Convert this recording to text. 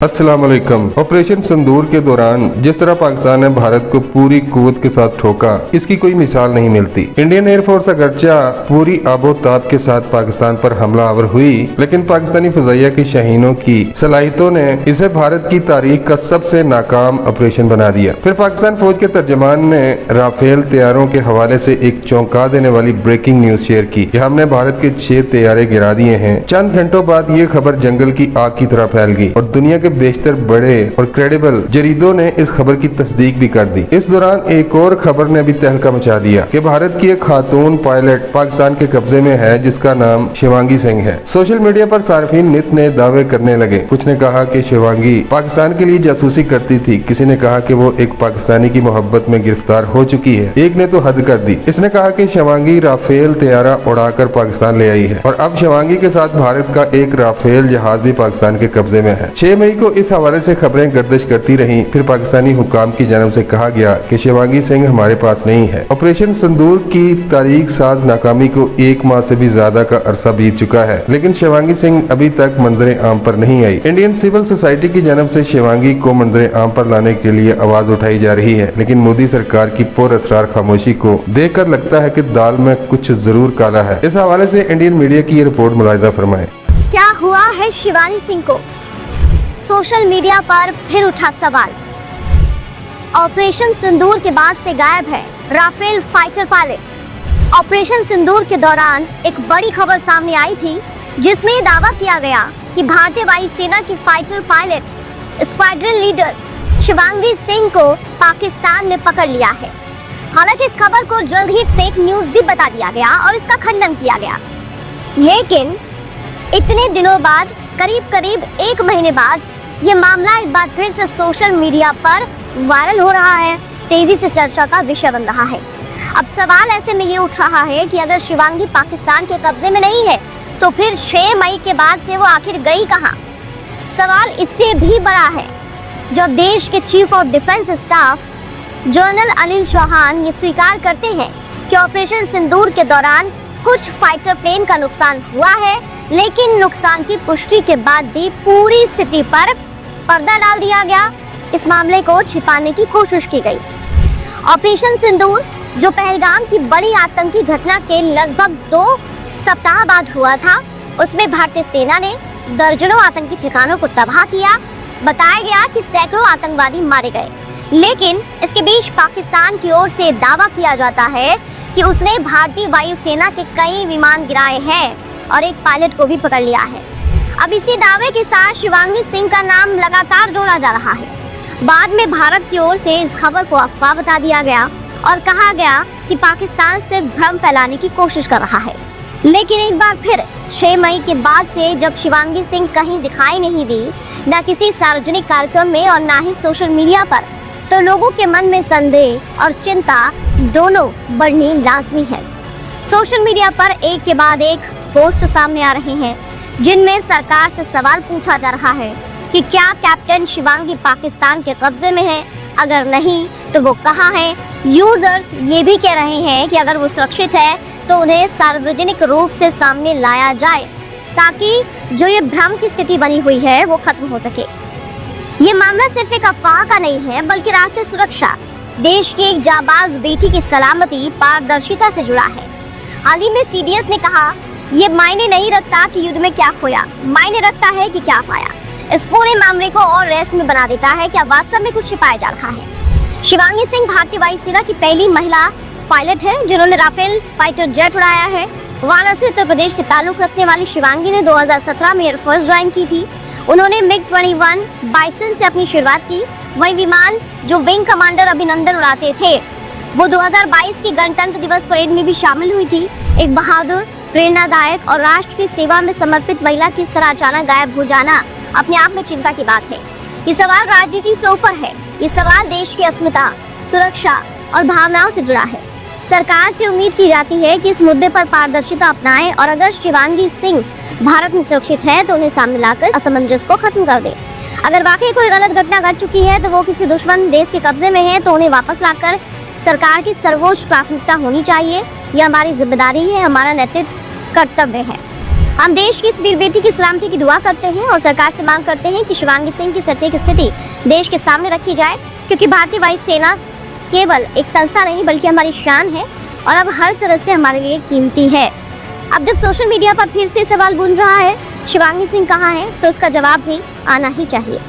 अस्सलाम वालेकुम। ऑपरेशन सिंदूर के दौरान जिस तरह पाकिस्तान ने भारत को पूरी कुव्वत के साथ ठोका, इसकी कोई मिसाल नहीं मिलती। इंडियन एयरफोर्स अगरचा पूरी आबोताब के साथ पाकिस्तान पर हमला आवर हुई, लेकिन पाकिस्तानी फजाइया के शाहीनों की सलाहियतों ने इसे भारत की तारीख का सबसे नाकाम ऑपरेशन बना दिया। फिर पाकिस्तान फौज के तर्जमान ने राफेल तैयारों के हवाले से एक चौंका देने वाली ब्रेकिंग न्यूज शेयर की कि हमने भारत के 6 तैयारे गिरा दिए हैं। चंद घंटों बाद ये खबर जंगल की आग की तरह फैल गई और दुनिया बेशतर बड़े और क्रेडिबल जरीदों ने इस खबर की तस्दीक भी कर दी। इस दौरान एक और खबर ने भी तहलका मचा दिया कि भारत की एक खातून पायलट पाकिस्तान के कब्जे में है, जिसका नाम शिवांगी सिंह है। सोशल मीडिया पर सार्फिन नित नए दावे करने लगे। कुछ ने कहा कि शिवांगी पाकिस्तान के लिए जासूसी करती थी, किसी ने कहा कि वो एक पाकिस्तानी की मोहब्बत में गिरफ्तार हो चुकी है, एक ने तो हद कर दी। इसने कहा कि शिवांगी राफेल तैयारा उड़ाकर पाकिस्तान ले आई है और अब शिवांगी के साथ भारत का एक राफेल जहाज भी पाकिस्तान के कब्जे में है। 6 मई को इस हवाले से खबरें गर्दिश करती रहीं। फिर पाकिस्तानी हुकाम की जानब से कहा गया कि शिवांगी सिंह हमारे पास नहीं है। ऑपरेशन सिंदूर की तारीख साज नाकामी को 1 माह से भी ज्यादा का अरसा बीत चुका है, लेकिन शिवांगी सिंह अभी तक मंजर आम पर नहीं आई। इंडियन सिविल सोसाइटी की जानब से शिवांगी को मंजर आम पर लाने के लिए आवाज उठाई जा रही है, लेकिन मोदी सरकार की पुरअसरार खामोशी को देख कर लगता है कि दाल में कुछ जरूर काला है। इस हवाले से इंडियन मीडिया की ये रिपोर्ट मुलाहिजा फरमाए। क्या हुआ है शिवानी सिंह को? सोशल मीडिया पर फिर उठा सवाल। ऑपरेशन सिंदूर के बाद से गायब है राफेल फाइटर पायलट। ऑपरेशन सिंदूर के दौरान एक बड़ी खबर सामने आई थी, जिसमें दावा किया गया कि भारतीय वायुसेना की fighter pilot squadron leader Shivangi Singh को पाकिस्तान ने पकड़ लिया है। हालांकि इस खबर को जल्द ही फेक न्यूज भी बता दिया गया और इसका खंडन किया गया, लेकिन इतने दिनों बाद, करीब 1 महीने बाद, ये मामला एक बार फिर से सोशल मीडिया पर वायरल हो रहा है, तेजी से चर्चा का विषय बन रहा है। अब सवाल ऐसे में ये उठ रहा है कि अगर शिवांगी पाकिस्तान के कब्जे में नहीं है, तो फिर 6 मई के बाद से वो आखिर गई कहां? सवाल इससे भी बड़ा है जब देश के chief of defence staff general Anil Chauhan ये स्वीकार करते हैं कि ऑपरेशन सिंदूर के दौरान कुछ फाइटर प्लेन का नुकसान हुआ है, लेकिन नुकसान की पुष्टि के बाद भी पूरी स्थिति पर पर्दा डाल दिया गया। इस मामले को छिपाने की कोशिश की गई। ऑपरेशन सिंदूर, जो पहलगाम की बड़ी आतंकी घटना के लगभग 2 सप्ताह बाद हुआ था, उसमें भारतीय सेना ने दर्जनों आतंकी ठिकानों को तबाह किया। बताया गया कि सैकड़ों आतंकवादी मारे गए, लेकिन इसके बीच पाकिस्तान की ओर से दावा किया जाता है कि उसने भारतीय वायुसेना के कई विमान गिराए हैं और एक पायलट को भी पकड़ लिया है। अब इसी दावे के साथ शिवांगी सिंह का नाम लगातार जोड़ा जा रहा है। बाद में भारत की ओर से इस खबर को अफवाह बता दिया गया और कहा गया कि पाकिस्तान सिर्फ भ्रम फैलाने की कोशिश कर रहा है। लेकिन एक बार फिर 6 मई के बाद से जब शिवांगी सिंह कहीं दिखाई नहीं दी, न किसी सार्वजनिक कार्यक्रम में और न ही सोशल मीडिया पर, तो लोगों के मन में संदेह और चिंता दोनों बढ़नी लाजमी है। सोशल मीडिया पर एक के बाद एक पोस्ट सामने आ रहे हैं, जिनमें सरकार से सवाल पूछा जा रहा है कि क्या कैप्टन शिवांगी पाकिस्तान के कब्जे में है? अगर नहीं तो वो कहाँ है? यूजर्स ये भी कह रहे हैं कि अगर वो सुरक्षित है तो उन्हें सार्वजनिक रूप से सामने लाया जाए, ताकि जो ये भ्रम की स्थिति बनी हुई है वो खत्म हो सके। ये मामला सिर्फ एक अफवाह का नहीं है, बल्कि राष्ट्रीय सुरक्षा, देश की एक जाबाज बेटी की सलामती, पारदर्शिता से जुड़ा है। हाल ही में CDS ने कहा, ये मायने नहीं रखता कि युद्ध में क्या खोया, मायने रखता है कि क्या पाया। इस पूरे मामले को और रेस में बना देता है कि वास्तव में कुछ छिपाया जा रहा है। शिवांगी सिंह भारतीय वायुसेना की पहली महिला पायलट है जिन्होंने राफेल फाइटर जेट उड़ाया है। वाराणसी उत्तर प्रदेश से ताल्लुक रखने वाली शिवांगी ने 2017 में एयरफोर्स ज्वाइन की थी। उन्होंने MiG-21 बाइसन से अपनी शुरुआत की। वही विमान जो विंग कमांडर अभिनंदन उड़ाते थे, वो 2022 की गणतंत्र दिवस परेड में भी शामिल हुई थी। एक बहादुर, प्रेरणादायक और राष्ट्र की सेवा में समर्पित महिला की इस तरह अचानक गायब हो जाना अपने आप में चिंता की बात है। ये सवाल राजनीति से ऊपर है। ये सवाल देश की अस्मिता, सुरक्षा और भावनाओं से जुड़ा है। सरकार से उम्मीद की जाती है कि इस मुद्दे पर पारदर्शिता अपनाएं और अगर शिवांगी सिंह भारत में सुरक्षित है तो उन्हें सामने लाकर असमंजस को खत्म कर दे। अगर वाकई कोई गलत घटना घट चुकी है तो वो किसी दुश्मन देश के कब्जे में है, तो उन्हें वापस लाकर सरकार की सर्वोच्च प्राथमिकता होनी चाहिए। यह हमारी जिम्मेदारी है, हमारा नैतिक कर्तव्य है। हम देश की इस वीर बेटी की सलामती की दुआ करते हैं और सरकार से मांग करते हैं कि शिवांगी सिंह की सटीक स्थिति देश के सामने रखी जाए, क्योंकि भारतीय वायुसेना केवल एक संस्था नहीं बल्कि हमारी शान है और अब हर सदस्य हमारे लिए कीमती है। अब जब सोशल मीडिया पर फिर से सवाल गूंज रहा है शिवांगी सिंह कहाँ है, तो उसका जवाब भी आना ही चाहिए।